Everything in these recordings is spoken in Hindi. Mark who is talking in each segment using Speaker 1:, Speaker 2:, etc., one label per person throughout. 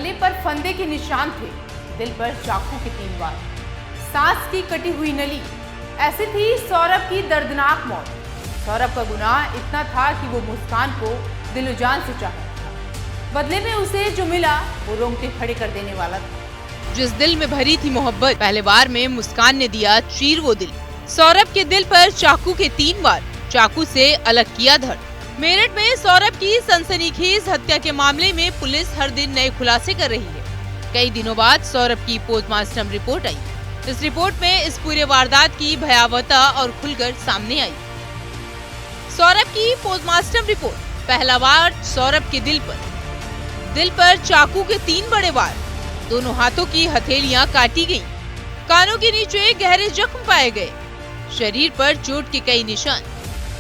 Speaker 1: गले पर फंदे के निशान थे, दिल पर चाकू के 3 वार, सांस की कटी हुई नली। ऐसी थी सौरभ की दर्दनाक मौत। सौरभ का गुनाह इतना था कि वो मुस्कान को दिलो जान से चाहता था। बदले में उसे जो मिला वो रोंगटे खड़े कर देने वाला था।
Speaker 2: जिस दिल में भरी थी मोहब्बत, पहले बार में मुस्कान ने दिया चीर वो दिल। सौरभ के दिल पर चाकू के 3 वार, चाकू से अलग किया धड़। मेरठ में सौरभ की सनसनीखेज हत्या के मामले में पुलिस हर दिन नए खुलासे कर रही है। कई दिनों बाद सौरभ की पोस्टमार्टम रिपोर्ट आई। इस रिपोर्ट में इस पूरे वारदात की भयावहता और खुलकर सामने आई। सौरभ की पोस्टमार्टम रिपोर्ट। पहला वार सौरभ के दिल पर चाकू के 3 बड़े वार, दोनों हाथों की हथेलियां काटी गईं, कानों के नीचे गहरे जख्म पाए गए, शरीर पर चोट के कई निशान।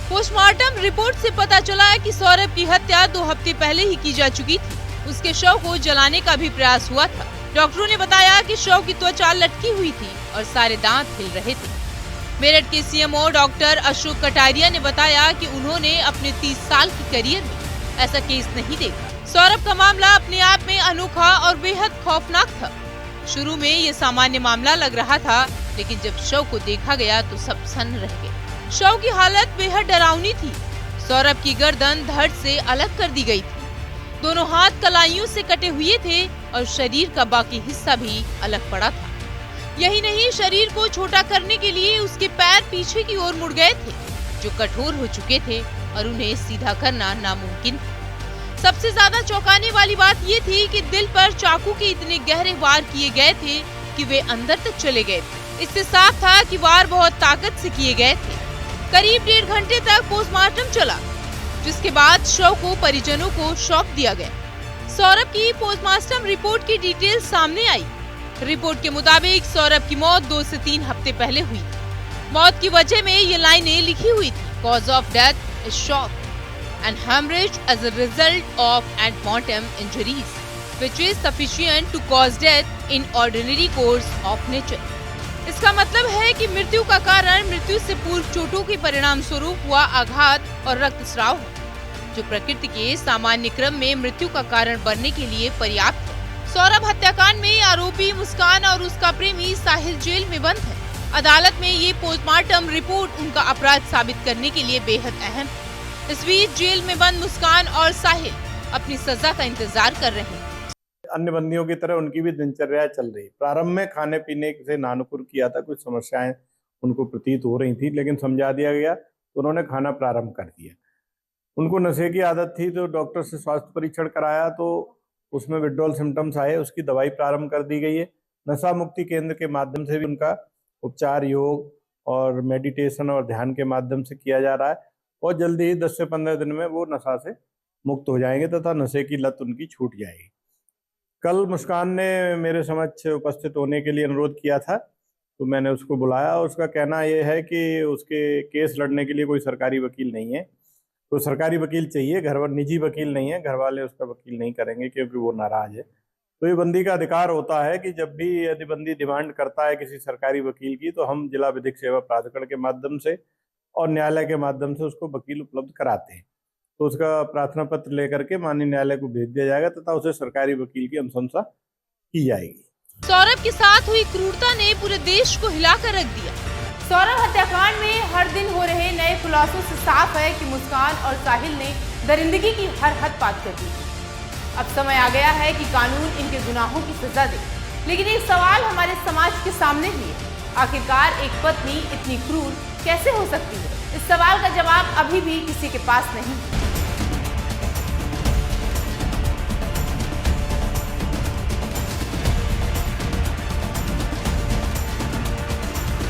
Speaker 2: पोस्टमार्टम रिपोर्ट से पता चला कि सौरभ की हत्या 2 हफ्ते पहले ही की जा चुकी थी। उसके शव को जलाने का भी प्रयास हुआ था। डॉक्टरों ने बताया कि शव की त्वचा लटकी हुई थी और सारे दांत हिल रहे थे। मेरठ के सीएमओ डॉक्टर अशोक कटारिया ने बताया कि उन्होंने अपने 30 साल की करियर में ऐसा केस नहीं देखा। सौरभ का मामला अपने आप में अनोखा और बेहद खौफनाक था। शुरू में ये सामान्य मामला लग रहा था, लेकिन जब शव को देखा गया तो सब सन्न रह गए। शव की हालत बेहद डरावनी थी। सौरभ की गर्दन धड़ से अलग कर दी गई थी, दोनों हाथ कलाइयों से कटे हुए थे और शरीर का बाकी हिस्सा भी अलग पड़ा था। यही नहीं, शरीर को छोटा करने के लिए उसके पैर पीछे की ओर मुड़ गए थे, जो कठोर हो चुके थे और उन्हें सीधा करना नामुमकिन था। सबसे ज्यादा चौंकाने वाली बात ये थी कि दिल पर चाकू के इतने गहरे वार किए गए थे कि वे अंदर तक चले गए थे। इससे साफ था कि वार बहुत ताकत से किए गए थे। करीब 1.5 घंटे तक पोस्टमार्टम चला, जिसके बाद शव को परिजनों को सौंप दिया गया। सौरभ की पोस्टमार्टम रिपोर्ट की डिटेल सामने आई। रिपोर्ट के मुताबिक सौरभ की मौत 2 से 3 हफ्ते पहले हुई। मौत की वजह में ये लाइनें लिखी हुई थी: cause of death is shock and hemorrhage as a result of antmortem injuries, which is sufficient to cause death in ordinary course of nature. इसका मतलब है कि मृत्यु का कारण मृत्यु से पूर्व चोटों के परिणाम स्वरूप हुआ आघात और रक्तस्राव है, जो प्रकृति के सामान्य क्रम में मृत्यु का कारण बनने के लिए पर्याप्त है। सौरभ हत्याकांड में आरोपी मुस्कान और उसका प्रेमी साहिल जेल में बंद है। अदालत में ये पोस्टमार्टम रिपोर्ट उनका अपराध साबित करने के लिए बेहद अहम है। इस बीच जेल में बंद मुस्कान और साहिल अपनी सजा का इंतजार कर रहे हैं।
Speaker 3: अन्य बंदियों की तरह उनकी भी दिनचर्या चल रही। प्रारंभ में खाने पीने से नानुकुर किया था, कुछ समस्याएं उनको प्रतीत हो रही थी, लेकिन समझा दिया गया तो उन्होंने खाना प्रारंभ कर दिया। उनको नशे की आदत थी, तो डॉक्टर से स्वास्थ्य परीक्षण कराया तो उसमें विड्रॉल सिम्टम्स आए, उसकी दवाई प्रारंभ कर दी गई है। नशा मुक्ति केंद्र के माध्यम से भी उनका उपचार योग और मेडिटेशन और ध्यान के माध्यम से किया जा रहा है, और जल्दी ही 10 से 15 दिन में वो नशा से मुक्त हो जाएंगे तथा नशे की लत उनकी छूट जाएगी। कल मुस्कान ने मेरे समक्ष उपस्थित होने के लिए अनुरोध किया था, तो मैंने उसको बुलाया। उसका कहना यह है कि उसके केस लड़ने के लिए कोई सरकारी वकील नहीं है, तो सरकारी वकील चाहिए, निजी वकील नहीं है। घर वाले उसका वकील नहीं करेंगे क्योंकि वो नाराज है। तो ये बंदी का अधिकार होता है कि जब भी यदि बंदी डिमांड करता है किसी सरकारी वकील की, तो हम जिला विधिक सेवा प्राधिकरण के माध्यम से और न्यायालय के माध्यम से उसको वकील उपलब्ध कराते हैं। तो उसका प्रार्थना पत्र लेकर के माननीय न्यायालय को भेज दिया जाएगा तथा उसे सरकारी वकील की अनुशंसा की जाएगी।
Speaker 2: सौरभ के साथ हुई क्रूरता ने पूरे देश को हिलाकर रख दिया।
Speaker 1: सौरभ हत्याकांड में हर दिन हो रहे नए खुलासों से साफ है कि मुस्कान और साहिल ने दरिंदगी की हर हद पार कर दी। अब समय आ गया है कि कानून इनके गुनाहों की सजा दे। लेकिन एक सवाल हमारे समाज के सामने भी है, आखिरकार एक पत्नी इतनी क्रूर कैसे हो सकती है? इस सवाल का जवाब अभी भी किसी के पास नहीं है।